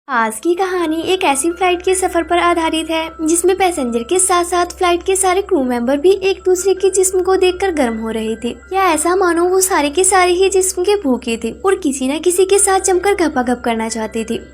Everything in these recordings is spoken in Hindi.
आज की कहानी एक ऐसी फ्लाइट के सफर पर आधारित है जिसमें पैसेंजर के साथ साथ फ्लाइट के सारे क्रू मेंबर भी एक दूसरे के जिस्म को देखकर गर्म हो रहे थे, या ऐसा मानो वो सारे के सारे ही जिस्म के भूखे थे और किसी न किसी के साथ जमकर घपाघप करना चाहते थे।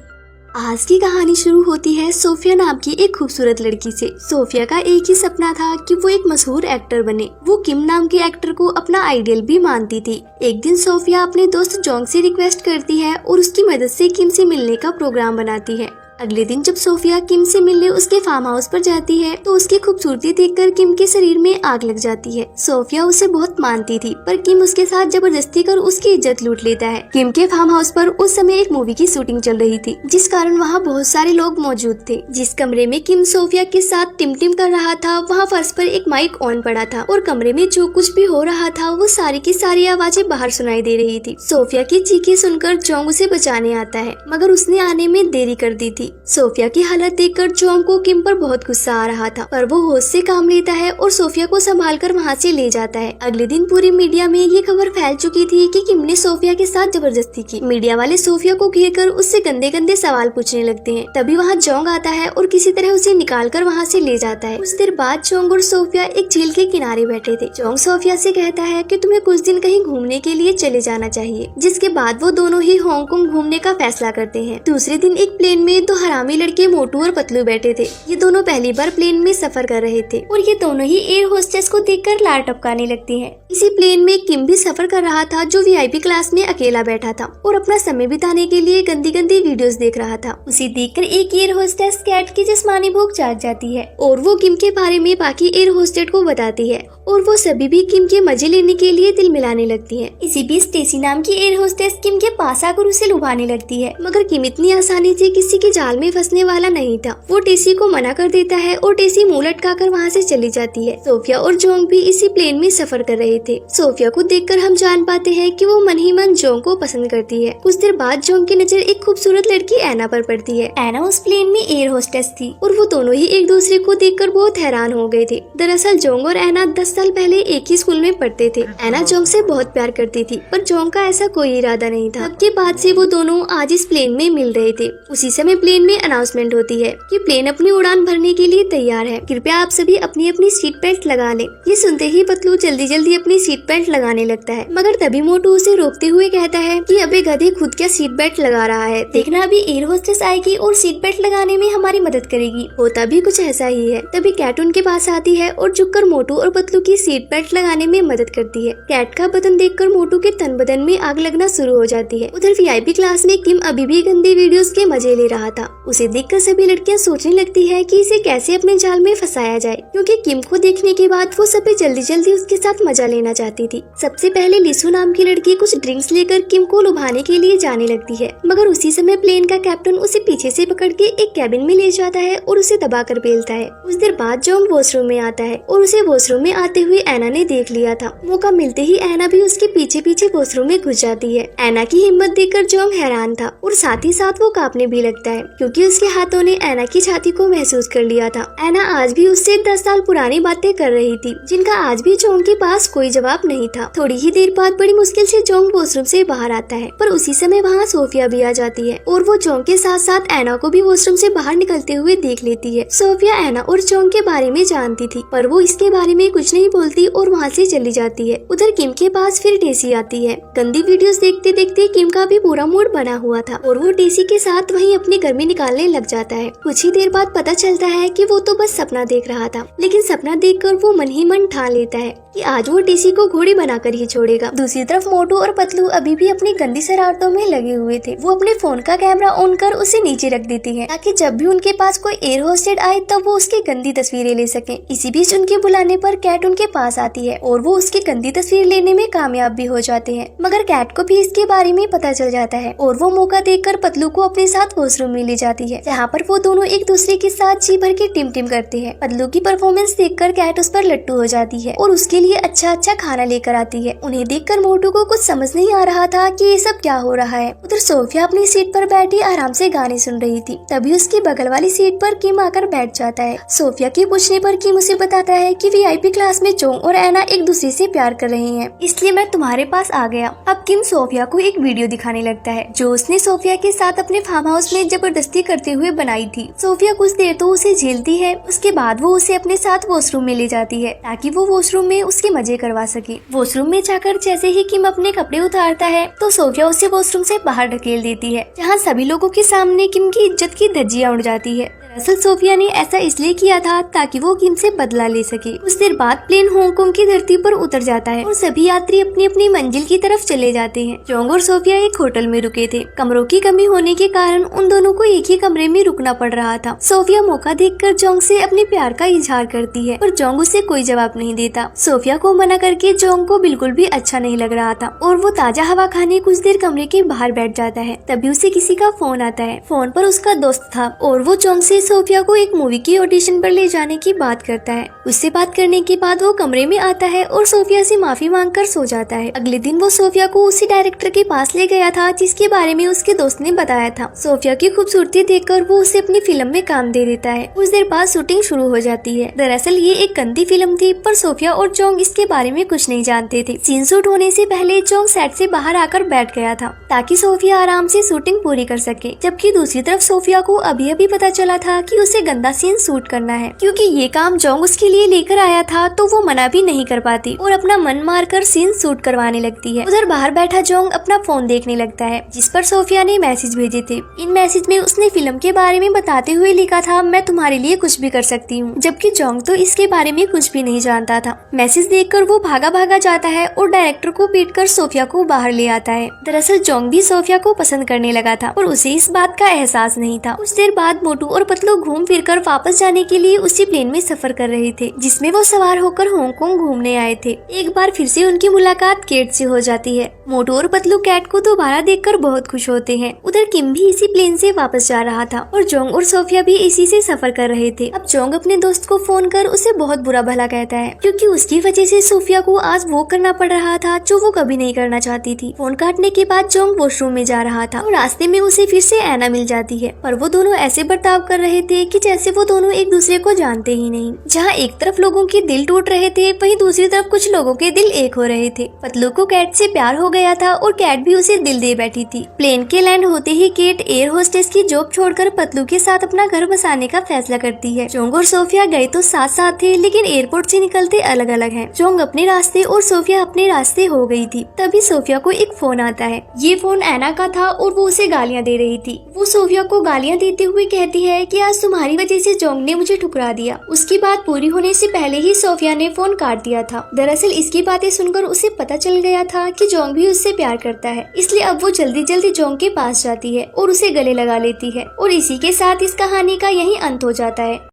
आज की कहानी शुरू होती है सोफिया नाम की एक खूबसूरत लड़की से। सोफिया का एक ही सपना था कि वो एक मशहूर एक्टर बने। वो किम नाम के एक्टर को अपना आइडियल भी मानती थी। एक दिन सोफिया अपने दोस्त जोंग से रिक्वेस्ट करती है और उसकी मदद से किम से मिलने का प्रोग्राम बनाती है। अगले दिन जब सोफिया किम से मिलने उसके फार्म हाउस पर जाती है तो उसकी खूबसूरती देखकर किम के शरीर में आग लग जाती है। सोफिया उसे बहुत मानती थी, पर किम उसके साथ जबरदस्ती कर उसकी इज्जत लूट लेता है। किम के फार्म हाउस पर उस समय एक मूवी की शूटिंग चल रही थी, जिस कारण वहाँ बहुत सारे लोग मौजूद थे। जिस कमरे में किम सोफिया के साथ टिम कर रहा था, वहाँ फर्श पर एक माइक ऑन पड़ा था और कमरे में जो कुछ भी हो रहा था वो सारी की सारी आवाजें बाहर सुनाई दे रही थी। सोफिया की चीखें सुनकर जोंग उसे बचाने आता है, मगर उसने आने में देरी कर दी थी। सोफिया की हालत देखकर जोंग को किम पर बहुत गुस्सा आ रहा था, पर वो होश से काम लेता है और सोफिया को संभालकर वहाँ से ले जाता है। अगले दिन पूरी मीडिया में ये खबर फैल चुकी थी कि किम ने सोफिया के साथ जबरदस्ती की। मीडिया वाले सोफिया को घेरकर उससे गंदे गंदे सवाल पूछने लगते हैं। तभी वहाँ जोंग आता है और किसी तरह उसे निकाल कर वहाँ से ले जाता है। कुछ देर बाद जोंग और सोफिया एक झील के किनारे बैठे थे। जोंग सोफिया से कहता है कि तुम्हें कुछ दिन कहीं घूमने के लिए चले जाना चाहिए, जिसके बाद वो दोनों ही हांगकांग घूमने का फैसला करते हैं। दूसरे दिन एक प्लेन में दो हरामी लड़के मोटू और पतलू बैठे थे। ये दोनों पहली बार प्लेन में सफर कर रहे थे और ये दोनों ही एयर होस्टेस को देखकर लार टपकाने लगती हैं। इसी प्लेन में किम भी सफर कर रहा था, जो वीआईपी क्लास में अकेला बैठा था और अपना समय बिताने के लिए गंदी गंदी वीडियोस देख रहा था। उसे देखकर एक एयर होस्टेस कैट की जिस्मानी भूख जाग जाती है और वो किम के बारे में बाकी एयर होस्टेस को बताती है और वो सभी भी किम के मजे लेने के लिए दिल मिलाने लगती हैं। इसी बीच स्टेसी नाम की एयर होस्टेस किम के पास आकर उसे लुभाने लगती है, मगर किम इतनी आसानी से किसी के जाल में फंसने वाला नहीं था। वो टेसी को मना कर देता है और टेसी मुंह लटकाकर वहाँ से चली जाती है। सोफिया और जोंग भी इसी प्लेन में सफर कर रहे थे। सोफिया को देखकर हम जान पाते हैं कि वो मन ही मन जोंग को पसंद करती है। कुछ देर बाद जोंग की नजर एक खूबसूरत लड़की ऐना पर पड़ती है। ऐना उस प्लेन में एयर होस्टेस थी और वो दोनों ही एक दूसरे को देखकर बहुत हैरान हो गए थे। दरअसल जोंग और ऐना 10 साल पहले एक ही स्कूल में पढ़ते थे। ऐना जोंग से बहुत प्यार करती थी, पर जोंग का ऐसा कोई इरादा नहीं था। तब के बाद से वो दोनों आज इस प्लेन में मिल रहे थे। उसी समय प्लेन में अनाउंसमेंट होती है कि प्लेन अपनी उड़ान भरने के लिए तैयार है, कृपया आप सभी अपनी अपनी सीट बेल्ट लगा लें। ये सुनते ही पतलू जल्दी जल्दी अपनी सीट बेल्ट लगाने लगता है, मगर तभी मोटू उसे रोकते हुए कहता है कि अबे गधे, खुद क्या सीट बेल्ट लगा रहा है, देखना अभी एयर होस्टेस आएगी और सीट बेल्ट लगाने में हमारी मदद करेगी। होता भी कुछ ऐसा ही है। तभी कैट उनके पास आती है और झुककर मोटू और पतलू की सीट बेल्ट लगाने में मदद करती है। कैट का बदन देखकर मोटू के तन बदन में आग लगना शुरू हो जाती है। उधर वीआईपी क्लास में किम अभी भी गंदी वीडियोस के मजे ले रहा था। उसे देखकर सभी लड़कियां सोचने लगती है कि इसे कैसे अपने जाल में फंसाया जाए, क्योंकि किम को देखने के बाद वो सभी जल्दी जल्दी उसके साथ मजा लेना चाहती थी। सबसे पहले लिसु नाम की लड़की कुछ ड्रिंक्स लेकर किम को लुभाने के लिए जाने लगती है, मगर उसी समय प्लेन का कैप्टन उसे पीछे से पकड़ के एक कैबिन में ले जाता है और उसे दबाकर पेलता है। कुछ देर बाद जोंग वॉशरूम में आता है और उसे वॉशरूम में आते हुए ऐना ने देख लिया था। मौका मिलते ही ऐना भी उसके पीछे पीछे वॉशरूम में घुस जाती है। ऐना की हिम्मत देखकर जोंग हैरान था और साथ ही साथ वो कांपने भी लगता है, क्योंकि उसके हाथों ने ऐना की छाती को महसूस कर लिया था। ऐना आज भी उससे 10 साल पुरानी बातें कर रही थी, जिनका आज भी जोंग के पास कोई जवाब नहीं था। थोड़ी ही देर बाद बड़ी मुश्किल से जोंग वॉशरूम से बाहर आता है, पर उसी समय वहाँ सोफिया भी आ जाती है और वो जोंग के साथ साथ ऐना को भी वॉशरूम से बाहर निकलते हुए देख लेती है। सोफिया ऐना और जोंग के बारे में जानती थी, पर वो इसके बारे में कुछ नहीं बोलती और वहाँ से चली जाती है। उधर किम के पास फिर टेसी आती है। गंदी वीडियोस देखते देखते किम का भी पूरा मूड बना हुआ था और वो टेसी के साथ वहीं अपनी गर्मी निकालने लग जाता है। कुछ ही देर बाद पता चलता है कि वो तो बस सपना देख रहा था, लेकिन सपना देखकर वो मन ही मन ठान लेता है कि आज वो टेसी को घोड़ी बनाकर ही छोड़ेगा। दूसरी तरफ मोटू और पतलू अभी भी अपनी गंदी शरारतों में लगे हुए थे। वो अपने फोन का कैमरा ऑन कर उसे नीचे रख देती हैं, ताकि जब भी उनके पास कोई एयर होस्टेस आए तब वो उसकी गंदी तस्वीरें ले सकें। इसी बीच उनके बुलाने पर कैट उनके पास आती है और वो उसकी गंदी तस्वीर लेने में कामयाब भी हो जाते हैं, मगर कैट को भी इसके बारे में पता चल जाता है और वो मौका देखकर पतलू को अपने साथ वॉशरूम में ले जाती है, जहाँ पर वो दोनों एक दूसरे के साथ जी भर के टिम करते हैं। पतलू की परफॉर्मेंस देखकर कैट उस पर लट्टू हो जाती है और उसके लिए अच्छा खाना लेकर आती है। उन्हें देखकर मोटू को कुछ समझ नहीं आ रहा था कि ये सब क्या हो रहा है। उधर सोफिया अपनी सीट पर बैठी आराम से गाने सुन रही थी। तभी उसकी बगल वाली सीट पर किम आकर बैठ जाता है। सोफिया के पूछने पर किम उसे बताता है कि वीआईपी क्लास में जोंग और ऐना एक दूसरे से प्यार कर रहे हैं, इसलिए मैं तुम्हारे पास आ गया। अब किम सोफिया को एक वीडियो दिखाने लगता है जो उसने सोफिया के साथ अपने फार्म हाउस में जबरदस्ती जबरदस्ती करते हुए बनाई थी। सोफिया कुछ देर तो उसे झेलती है, उसके बाद वो उसे अपने साथ वॉशरूम में ले जाती है ताकि वो वॉशरूम में उसके मजे करवा सके। वॉशरूम में जाकर जैसे ही किम अपने कपड़े उतारता है तो सोफिया उसे वॉशरूम से बाहर ढकेल देती है, जहाँ सभी लोगों के सामने किम की इज्जत की धज्जियां उड़ जाती है। दरअसल सोफिया ने ऐसा इसलिए किया था ताकि वो किम से बदला ले सके। कुछ देर बाद प्लेन हांगकांग की धरती पर उतर जाता है और सभी यात्री अपनी अपनी मंजिल की तरफ चले जाते हैं। जोंग और सोफिया एक होटल में रुके थे। कमरों की कमी होने के कारण उन दोनों को एक ही कमरे में रुकना पड़ रहा था। सोफिया मौका देखकर जोंग से अपने प्यार का इजहार करती है, पर जोंग उसे कोई जवाब नहीं देता। सोफिया को मना करके जोंग को बिल्कुल भी अच्छा नहीं लग रहा था और वो ताजा हवा खाने कुछ देर कमरे के बाहर बैठ जाता है। तभी उसे किसी का फोन आता है। फोन पर उसका दोस्त था और वो जोंग से सोफिया को एक मूवी की ऑडिशन पर ले जाने की बात करता है। उससे बात करने के बाद वो कमरे में आता है और सोफिया से माफी मांगकर सो जाता है। अगले दिन वो सोफिया को उसी डायरेक्टर के पास ले गया था जिसके बारे में उसके दोस्त ने बताया था। सोफिया की खूबसूरती देखकर वो उसे अपनी फिल्म में काम दे देता है। कुछ देर बाद शूटिंग शुरू हो जाती है। दरअसल ये एक गंदी फिल्म थी, पर सोफिया और जोंग इसके बारे में कुछ नहीं जानते थे। सीन शूट होने से पहले जोंग सेट से बाहर आकर बैठ गया था ताकि सोफिया आराम से शूटिंग पूरी कर सके, जबकि दूसरी तरफ सोफिया को अभी अभी पता चला था कि उसे गंदा सीन शूट करना है। क्योंकि ये काम जोंग उसके लिए लेकर आया था तो वो मना भी नहीं कर पाती और अपना मन मारकर सीन शूट करवाने लगती है। उधर बाहर बैठा जोंग अपना फोन देखने लगता है जिस पर सोफिया ने मैसेज भेजे थे। इन मैसेज में उसने फिल्म के बारे में बताते हुए लिखा था, मैं तुम्हारे लिए कुछ भी कर सकती हूँ, जबकि जोंग तो इसके बारे में कुछ भी नहीं जानता था। मैसेज देखकर वो भागा भागा जाता है और डायरेक्टर को पीटकर सोफिया को बाहर ले आता है। दरअसल जोंग भी सोफिया को पसंद करने लगा था और उसे इस बात का एहसास नहीं था। कुछ देर बाद मोटू और पतलू घूम फिर कर वापस जाने के लिए उसी प्लेन में सफर कर रहे थे जिसमें वो सवार होकर हांगकांग घूमने आए थे। एक बार फिर से उनकी मुलाकात कैट से हो जाती है। मोटू और पतलू कैट को दोबारा देखकर बहुत खुश होते हैं। उधर किम भी इसी प्लेन से वापस जा रहा था और जोंग और सोफिया भी इसी से सफर कर रहे थे। अब जोंग अपने दोस्त को फोन कर उसे बहुत बुरा भला कहता है क्योंकि उसकी वजह से सोफिया को आज वो करना पड़ रहा था जो वो कभी नहीं करना चाहती थी। फोन काटने के बाद जोंग वॉशरूम में जा रहा था और रास्ते में उसे फिर से ऐना मिल जाती है, पर वो दोनों ऐसे बर्ताव कर रहे थे कि जैसे वो दोनों एक दूसरे को जानते ही नहीं। जहाँ एक तरफ लोगों के दिल टूट रहे थे, वहीं दूसरी तरफ कुछ लोगों के दिल एक हो रहे थे। पतलू को कैट से प्यार हो गया था और कैट भी उसे दिल दे बैठी थी। प्लेन के लैंड होते ही कैट एयर होस्टेस की जॉब छोड़कर पतलू के साथ अपना घर बसाने का फैसला करती है। जोंग और सोफिया गए तो साथ साथ थे, लेकिन एयरपोर्ट से निकलते अलग अलग हैं। जोंग अपने रास्ते और सोफिया अपने रास्ते हो गई थी। तभी सोफिया को एक फोन आता है। ये फोन ऐना का था और वो उसे गालियाँ दे रही थी। वो सोफिया को गालियाँ देते हुए कहती है कि आज तुम्हारी वजह से जोंग ने मुझे ठुकरा दिया। उसकी बात पूरी होने से पहले ही सोफिया ने फोन काट दिया था। दरअसल इसकी बातें सुनकर उसे पता चल गया था कि जोंग भी उससे प्यार करता है, इसलिए अब वो जल्दी जल्दी जोंग के पास जाती है और उसे गले लगा लेती है। और इसी के साथ इस कहानी का यही अंत हो जाता है।